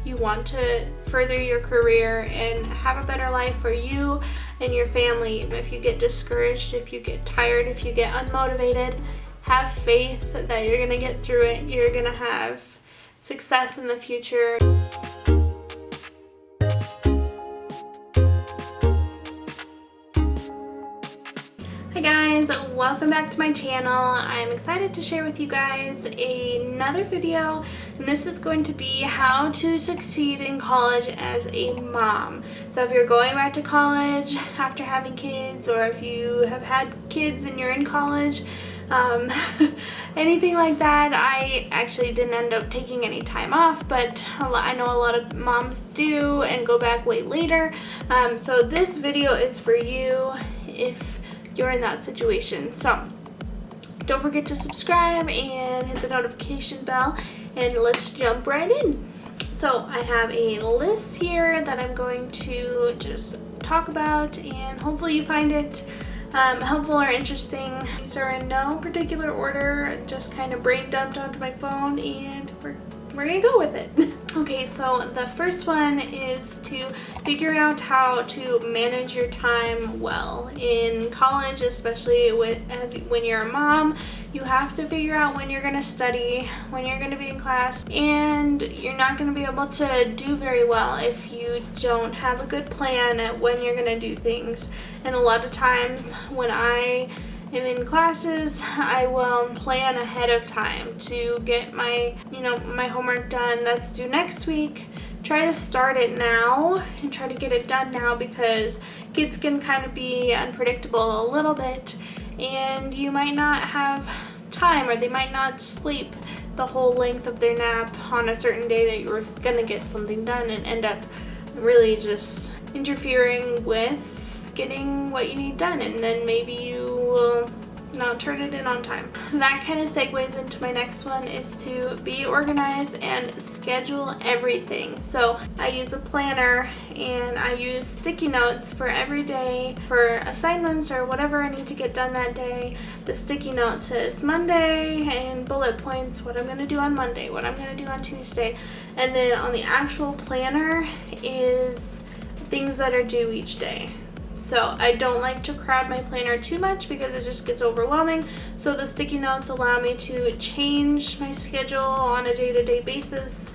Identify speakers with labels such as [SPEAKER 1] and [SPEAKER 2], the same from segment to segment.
[SPEAKER 1] you want to further your career and have a better life for you and your family. If you get discouraged, if you get tired, if you get unmotivated, have faith that you're going to get through it. You're going to have success in the future. Hi guys, welcome back to my channel. I'm excited to share with you guys another video, and this is going to be how to succeed in college as a mom. So if you're going back to college after having kids, or if you have had kids and you're in college, anything like that. I actually didn't end up taking any time off, but I know a lot of moms do and go back way later. So this video is for you if you're in that situation. So don't forget to subscribe and hit the notification bell, and let's jump right in. So I have a list here that I'm going to just talk about, and hopefully you find it helpful or interesting. These are in no particular order, just kind of brain dumped onto my phone, and we're gonna go with it. Okay, so the first one is to figure out how to manage your time well. In college, especially when you're a mom, you have to figure out when you're gonna study, when you're gonna be in class, and you're not gonna be able to do very well if you don't have a good plan at when you're gonna do things. And a lot of times when I am in classes, I will plan ahead of time to get my homework done that's due next week. Try to start it now and try to get it done now, because kids can kind of be unpredictable a little bit, and you might not have time, or they might not sleep the whole length of their nap on a certain day that you were gonna get something done, and end up really just interfering with getting what you need done, and then maybe you will not turn it in on time. That kind of segues into my next one, is to be organized and schedule everything. So I use a planner, and I use sticky notes for every day for assignments or whatever I need to get done that day. The sticky note says Monday, and bullet points what I'm going to do on Monday, what I'm going to do on Tuesday, and then on the actual planner is things that are due each day. So I don't like to crowd my planner too much because it just gets overwhelming. So the sticky notes allow me to change my schedule on a day-to-day basis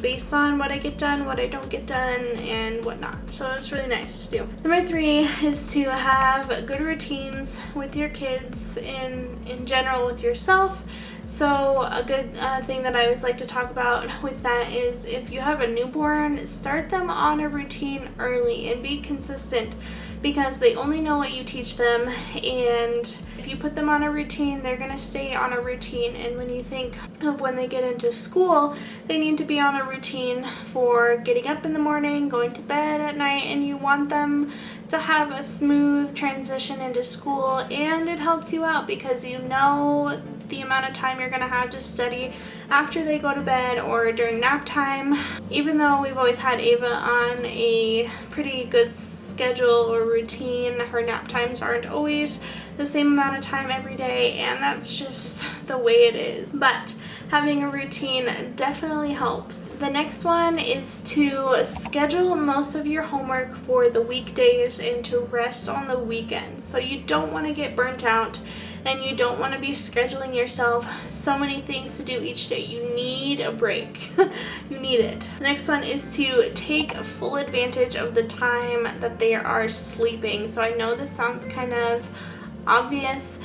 [SPEAKER 1] based on what I get done, what I don't get done, and whatnot. So it's really nice to do. Number 3 is to have good routines with your kids, in general with yourself. So a good thing that I always like to talk about with that is, if you have a newborn, start them on a routine early and be consistent, because they only know what you teach them, and if you put them on a routine, they're going to stay on a routine. And when you think of when they get into school, they need to be on a routine for getting up in the morning, going to bed at night, and you want them to have a smooth transition into school. And it helps you out because you know the amount of time you're going to have to study after they go to bed or during nap time. Even though we've always had Ava on a pretty good schedule or routine, her nap times aren't always the same amount of time every day, and that's just the way it is. But having a routine definitely helps. The next one is to schedule most of your homework for the weekdays and to rest on the weekends. So you don't want to get burnt out, and you don't want to be scheduling yourself so many things to do each day. You need a break. You need it. The next one is to take full advantage of the time that they are sleeping. So I know this sounds kind of obvious,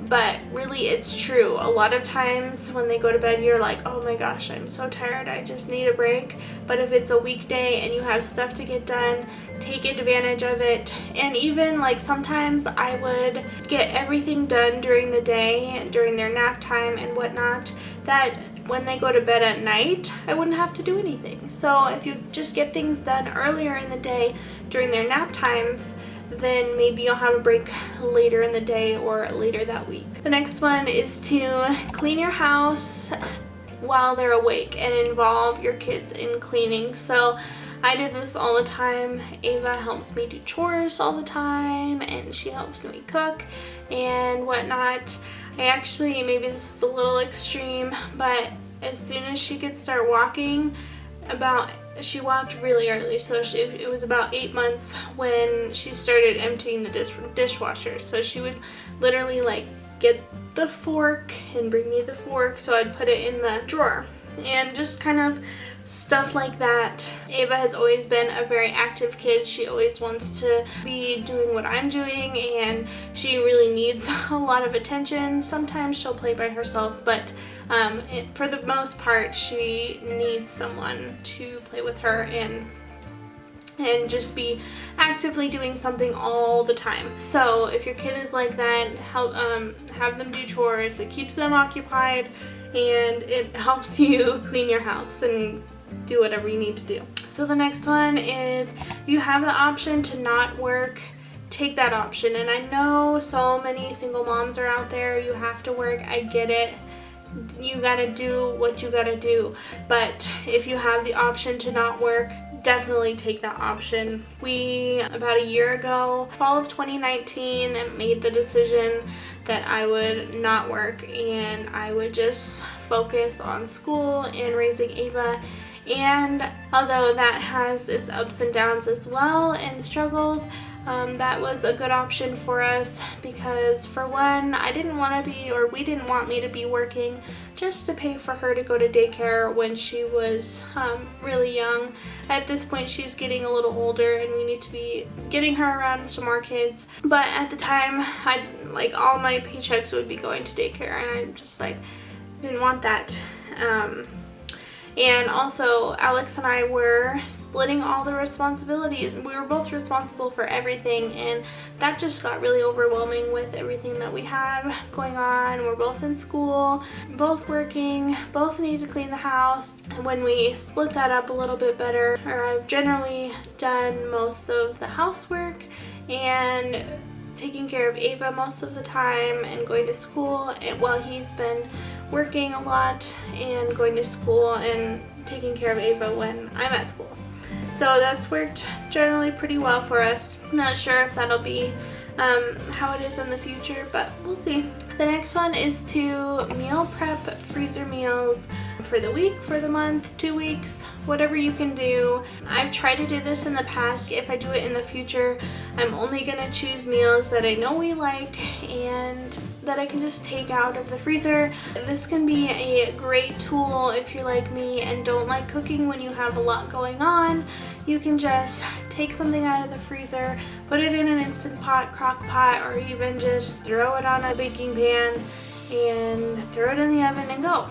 [SPEAKER 1] but really it's true. A lot of times when they go to bed, you're like, oh my gosh, I'm so tired, I just need a break. But if it's a weekday and you have stuff to get done, take advantage of it. And even like sometimes I would get everything done during the day, during their nap time and whatnot, that when they go to bed at night, I wouldn't have to do anything. So if you just get things done earlier in the day during their nap times, then maybe you'll have a break later in the day or later that week. The next one is to clean your house while they're awake and involve your kids in cleaning. So I do this all the time. Ava helps me do chores all the time, and she helps me cook and whatnot. I actually, maybe this is a little extreme, but as soon as she could start walking, about she walked really early, so it was about 8 months when she started emptying the dishwasher. So she would literally like get the fork and bring me the fork, so I'd put it in the drawer, and just kind of stuff like that. Ava has always been a very active kid. She always wants to be doing what I'm doing, and she really needs a lot of attention. Sometimes she'll play by herself, but for the most part she needs someone to play with her and just be actively doing something all the time. So if your kid is like that, help have them do chores. It keeps them occupied, and it helps you clean your house and do whatever you need to do. So the next one is, you have the option to not work, take that option. And I know so many single moms are out there. You have to work, I get it. You gotta do what you gotta do. But if you have the option to not work, definitely take that option. We, about a year ago, fall of 2019, made the decision that I would not work and I would just focus on school and raising Ava. And although that has its ups and downs as well and struggles, that was a good option for us because, for one, I didn't want to be, or we didn't want me to be working just to pay for her to go to daycare when she was really young. At this point she's getting a little older and we need to be getting her around some more kids, but at the time all my paychecks would be going to daycare, and I just didn't want that. And also, Alex and I were splitting all the responsibilities. We were both responsible for everything, and that just got really overwhelming with everything that we have going on. We're both in school, both working, both need to clean the house. When we split that up a little bit better, or I've generally done most of the housework and taking care of Ava most of the time and going to school, and while he's been working a lot and going to school and taking care of Ava when I'm at school. So that's worked generally pretty well for us. I'm not sure if that'll be how it is in the future, but we'll see. The next one is to meal prep freezer meals for the week, for the month, 2 weeks, whatever you can do. I've tried to do this in the past. If I do it in the future, I'm only gonna choose meals that I know we like and that I can just take out of the freezer. This can be a great tool if you're like me and don't like cooking when you have a lot going on. You can just take something out of the freezer, put it in an Instant Pot, crock pot, or even just throw it on a baking pan and throw it in the oven and go.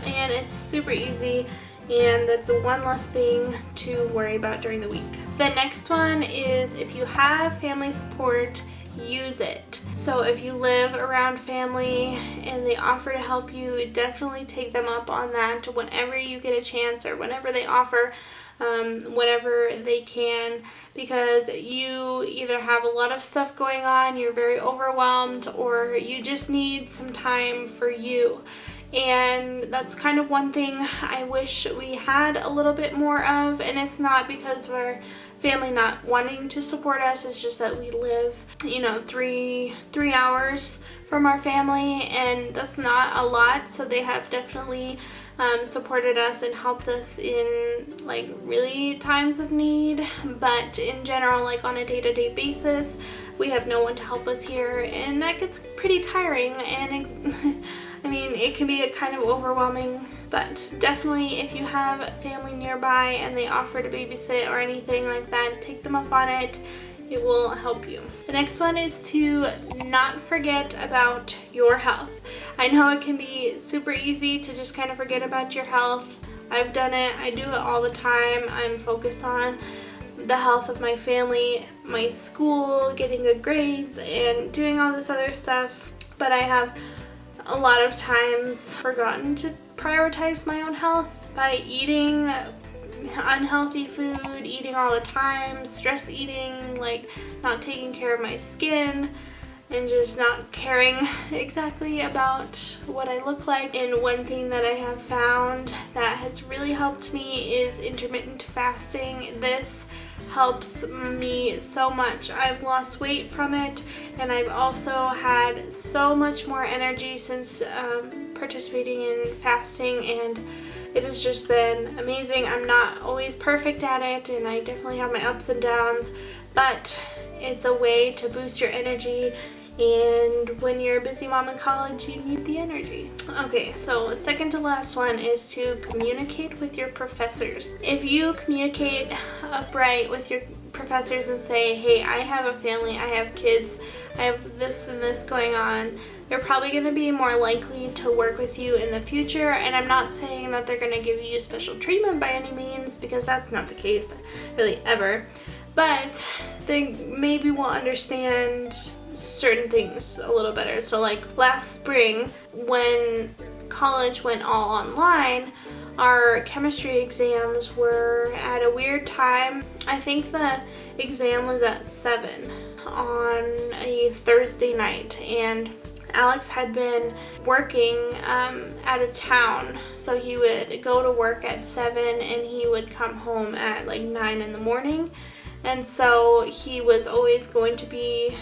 [SPEAKER 1] And it's super easy, and that's one less thing to worry about during the week. The next one is, if you have family support, use it. So if you live around family and they offer to help you, definitely take them up on that whenever you get a chance, or whenever they offer, whenever they can, because you either have a lot of stuff going on, you're very overwhelmed, or you just need some time for you. And that's kind of one thing I wish we had a little bit more of, and it's not because of our family not wanting to support us, it's just that we live, 3 hours from our family, and that's not a lot. So they have definitely supported us and helped us in really times of need, but in general, on a day-to-day basis, we have no one to help us here, and that gets pretty tiring, and it can be a kind of overwhelming. But definitely, if you have family nearby and they offer to babysit or anything like that, take them up on it. It will help you. The next one is to not forget about your health. I know it can be super easy to just kind of forget about your health. I've done it. I do it all the time. I'm focused on the health of my family, my school, getting good grades, and doing all this other stuff. But I have a lot of times forgotten to prioritize my own health by eating unhealthy food, eating all the time, stress eating, not taking care of my skin, and just not caring exactly about what I look like. And one thing that I have found that has really helped me is intermittent fasting. This helps me so much. I've lost weight from it, and I've also had so much more energy since participating in fasting, and it has just been amazing. I'm not always perfect at it, and I definitely have my ups and downs, but it's a way to boost your energy. And when you're a busy mom in college, you need the energy. Okay, so second to last one is to communicate with your professors. If you communicate upright with your professors and say, hey, I have a family, I have kids, I have this and this going on, they're probably going to be more likely to work with you in the future. And I'm not saying that they're going to give you special treatment by any means, because that's not the case really ever. But they maybe will understand certain things a little better. So like last spring when college went all online, our chemistry exams were at a weird time. I think the exam was at 7 on a Thursday night, and Alex had been working out of town, so he would go to work at 7 and he would come home at like 9 in the morning. And so he was always going to be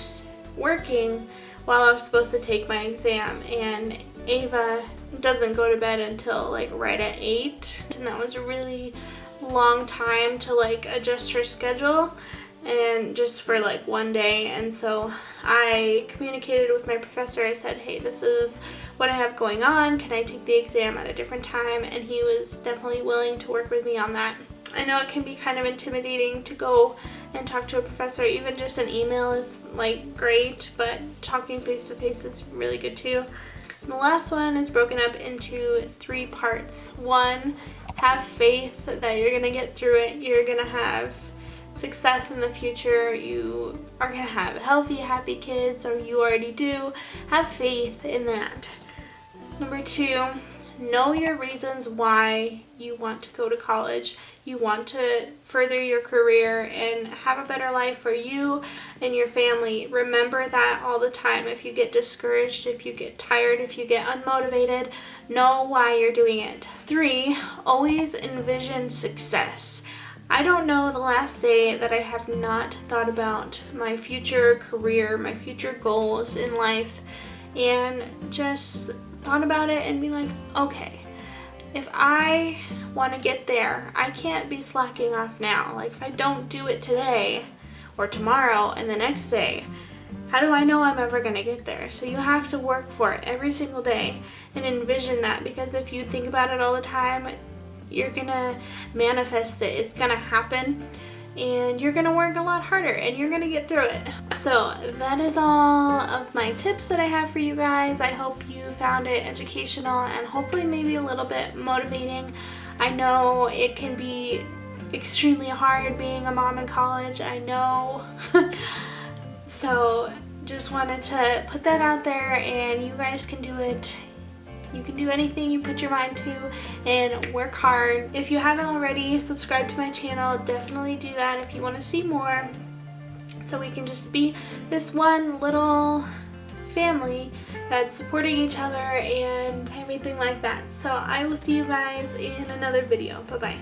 [SPEAKER 1] working while I was supposed to take my exam, and Ava doesn't go to bed until like right at 8, and that was a really long time to like adjust her schedule, and just for like one day. And so I communicated with my professor. I said, hey, this is what I have going on, can I take the exam at a different time? And he was definitely willing to work with me on that. I know it can be kind of intimidating to go and talk to a professor. Even just an email is like great, but talking face to face is really good too. And the last one is broken up into 3 parts. 1, have faith that you're gonna get through it. You're gonna have success in the future. You are gonna have healthy, happy kids, or you already do. Have faith in that. Number 2, know your reasons why you want to go to college. You want to further your career and have a better life for you and your family. Remember that all the time. If you get discouraged, if you get tired, if you get unmotivated, know why you're doing it. 3, always envision success. I don't know the last day that I have not thought about my future career, my future goals in life, and just thought about it and be like, okay, if I want to get there, I can't be slacking off now. Like if I don't do it today or tomorrow and the next day, how do I know I'm ever going to get there? So you have to work for it every single day and envision that, because if you think about it all the time, you're going to manifest it. It's going to happen, and you're going to work a lot harder and you're going to get through it. So that is all of my tips that I have for you guys. I hope you found it educational and hopefully maybe a little bit motivating. I know it can be extremely hard being a mom in college, I know. So just wanted to put that out there, and you guys can do it. You can do anything you put your mind to, and work hard. If you haven't already subscribed to my channel, definitely do that if you want to see more, so we can just be this one little family that's supporting each other and everything like that. So I will see you guys in another video. Bye bye.